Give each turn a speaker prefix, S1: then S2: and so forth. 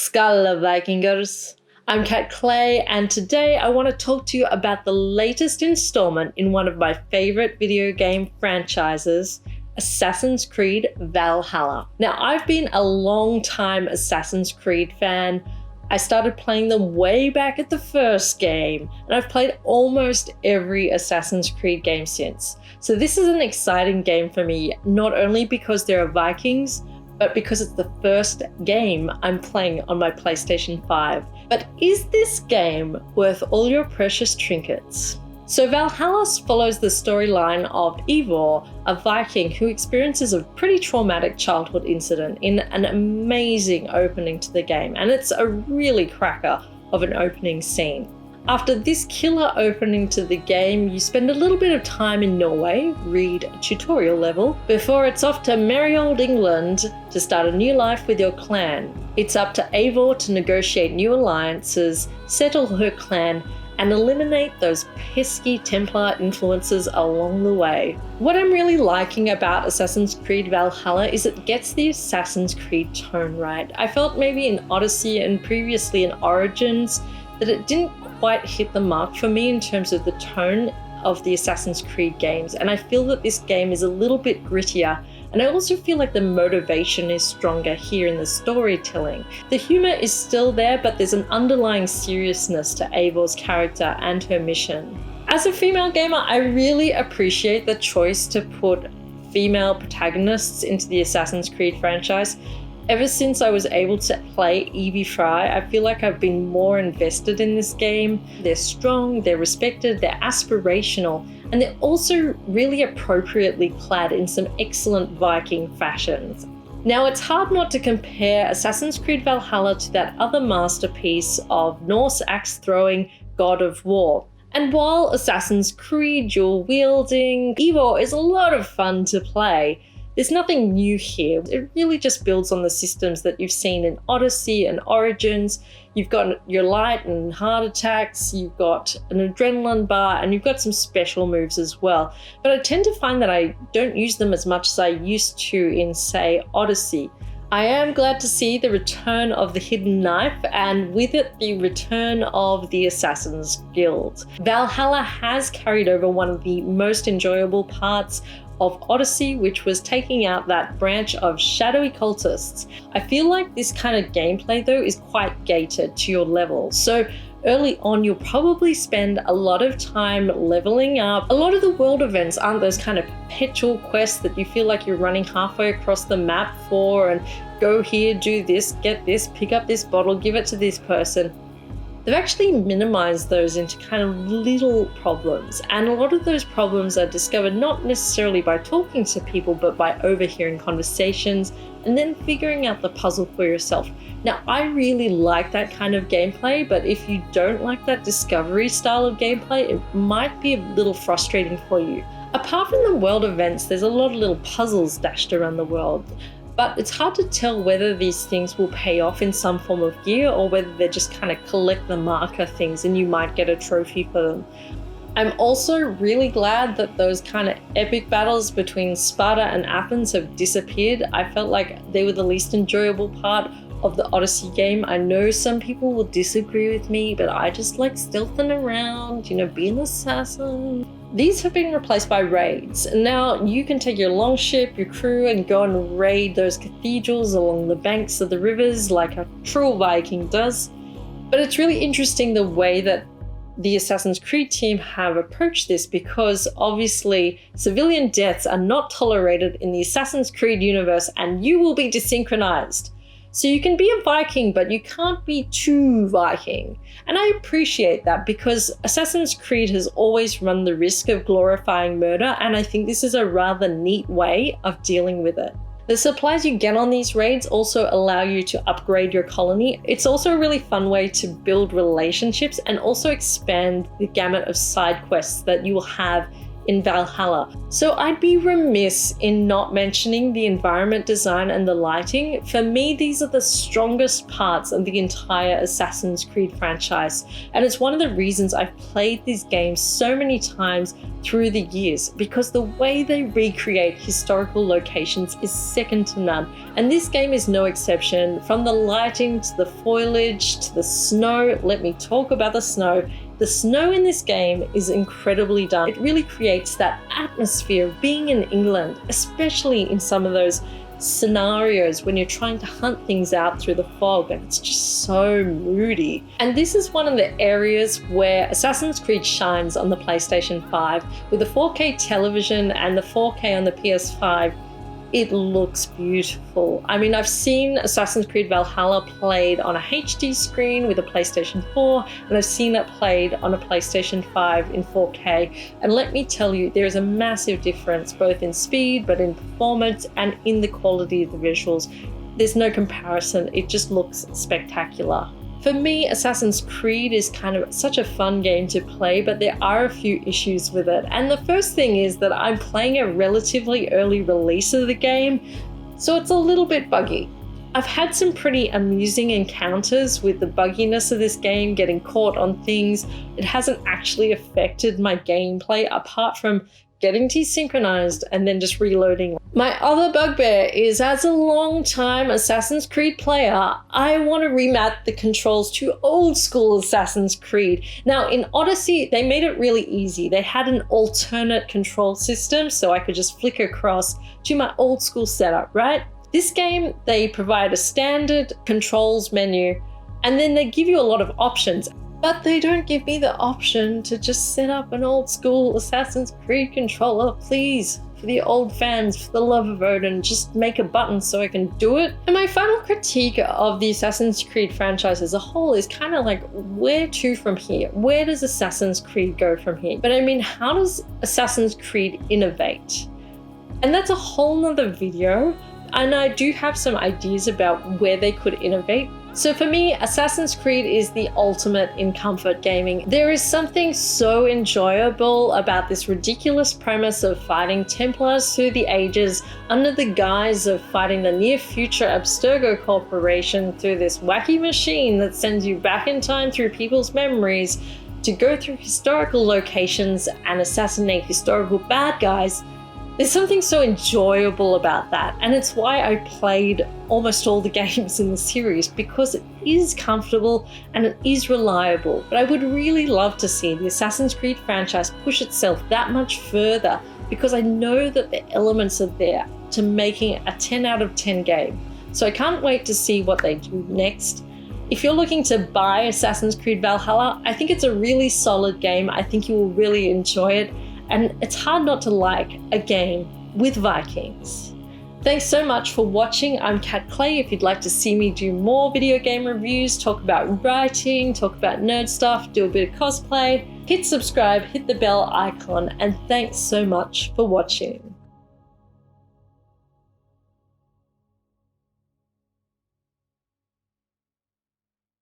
S1: Skala vikingrs. I'm Kat Clay, and today I want to talk to you about the latest installment in one of my favorite video game franchises, Assassin's Creed Valhalla. Now, I've been a long time Assassin's Creed fan. I started playing them way back at the first game, and I've played almost every Assassin's Creed game since. So this is an exciting game for me, not only because there are Vikings, but because it's the first game I'm playing on my PlayStation 5. But is this game worth all your precious trinkets? So Valhalla follows the storyline of Eivor, a Viking who experiences a pretty traumatic childhood incident in an amazing opening to the game, and it's a really cracker of an opening scene. After this killer opening to the game, you spend a little bit of time in Norway, read a tutorial level, before it's off to merry old England to start a new life with your clan. It's up to Eivor to negotiate new alliances, settle her clan, and eliminate those pesky Templar influences along the way. What I'm really liking about Assassin's Creed Valhalla is it gets the Assassin's Creed tone right. I felt maybe in Odyssey and previously in Origins that it didn't quite hit the mark for me in terms of the tone of the Assassin's Creed games, and I feel that this game is a little bit grittier, and I also feel like the motivation is stronger here in the storytelling. The humor is still there, but there's an underlying seriousness to Eivor's character and her mission. As a female gamer, I really appreciate the choice to put female protagonists into the Assassin's Creed franchise. Ever since I was able to play Evie Fry, I feel like I've been more invested in this game. They're strong, they're respected, they're aspirational, and they're also really appropriately clad in some excellent Viking fashions. Now, it's hard not to compare Assassin's Creed Valhalla to that other masterpiece of Norse axe-throwing God of War. And while Assassin's Creed dual-wielding, Eivor is a lot of fun to play. There's nothing new here. It really just builds on the systems that you've seen in Odyssey and Origins. You've got your light and heart attacks, you've got an adrenaline bar, and you've got some special moves as well. But I tend to find that I don't use them as much as I used to in, say, Odyssey. I am glad to see the return of the hidden knife, and with it, the return of the Assassin's Guild. Valhalla has carried over one of the most enjoyable parts of Odyssey, which was taking out that branch of shadowy cultists. I feel like this kind of gameplay though is quite gated to your level. So early on, you'll probably spend a lot of time leveling up. A lot of the world events aren't those kind of perpetual quests that you feel like you're running halfway across the map for and go here, do this, get this, pick up this bottle, give it to this person. They've actually minimized those into kind of little problems, and a lot of those problems are discovered not necessarily by talking to people, but by overhearing conversations and then figuring out the puzzle for yourself. Now, I really like that kind of gameplay, but if you don't like that discovery style of gameplay, it might be a little frustrating for you. Apart from the world events, there's a lot of little puzzles dashed around the world. But it's hard to tell whether these things will pay off in some form of gear or whether they're just kind of collect the marker things and you might get a trophy for them. I'm also really glad that those kind of epic battles between Sparta and Athens have disappeared. I felt like they were the least enjoyable part of the Odyssey game. I know some people will disagree with me, but I just like stealthing around, being an assassin. These have been replaced by raids, and now you can take your longship, your crew, and go and raid those cathedrals along the banks of the rivers like a true Viking does. But it's really interesting the way that the Assassin's Creed team have approached this, because obviously civilian deaths are not tolerated in the Assassin's Creed universe, and you will be desynchronized. So you can be a Viking, but you can't be too Viking. And I appreciate that, because Assassin's Creed has always run the risk of glorifying murder, and I think this is a rather neat way of dealing with it. The supplies you get on these raids also allow you to upgrade your colony. It's also a really fun way to build relationships and also expand the gamut of side quests that you will have in Valhalla. So I'd be remiss in not mentioning the environment design and the lighting. For me, these are the strongest parts of the entire Assassin's Creed franchise, and it's one of the reasons I've played these games so many times through the years, because the way they recreate historical locations is second to none, and this game is no exception. From the lighting to the foliage to the snow, let me talk about the snow. The snow in this game is incredibly done. It really creates that atmosphere of being in England, especially in some of those scenarios when you're trying to hunt things out through the fog, and it's just so moody. And this is one of the areas where Assassin's Creed shines on the PlayStation 5. With the 4K television and the 4K on the PS5, it looks beautiful. I mean, I've seen Assassin's Creed Valhalla played on a HD screen with a PlayStation 4, and I've seen that played on a PlayStation 5 in 4K. And let me tell you, there is a massive difference both in speed, but in performance and in the quality of the visuals. There's no comparison. It just looks spectacular. For me, Assassin's Creed is kind of such a fun game to play, but there are a few issues with it. And the first thing is that I'm playing a relatively early release of the game, so it's a little bit buggy. I've had some pretty amusing encounters with the bugginess of this game, getting caught on things. It hasn't actually affected my gameplay apart from getting desynchronized and then just reloading. My other bugbear is, as a long-time Assassin's Creed player, I want to remap the controls to old school Assassin's Creed. Now in Odyssey, they made it really easy. They had an alternate control system, so I could just flick across to my old school setup, right? This game, they provide a standard controls menu, and then they give you a lot of options. But they don't give me the option to just set up an old school Assassin's Creed controller. Please, for the old fans, for the love of Odin, just make a button so I can do it. And my final critique of the Assassin's Creed franchise as a whole is kind of like, where to from here? Where does Assassin's Creed go from here? But I mean, how does Assassin's Creed innovate? And that's a whole nother video. And I do have some ideas about where they could innovate. So for me, Assassin's Creed is the ultimate in comfort gaming. There is something so enjoyable about this ridiculous premise of fighting Templars through the ages under the guise of fighting the near-future Abstergo Corporation through this wacky machine that sends you back in time through people's memories to go through historical locations and assassinate historical bad guys. There's something so enjoyable about that, and it's why I played almost all the games in the series, because it is comfortable and it is reliable. But I would really love to see the Assassin's Creed franchise push itself that much further, because I know that the elements are there to making it a 10 out of 10 game. So I can't wait to see what they do next. If you're looking to buy Assassin's Creed Valhalla, I think it's a really solid game. I think you will really enjoy it. And it's hard not to like a game with Vikings. Thanks so much for watching. I'm Kat Clay. If you'd like to see me do more video game reviews, talk about writing, talk about nerd stuff, do a bit of cosplay, hit subscribe, hit the bell icon, and thanks so much for watching.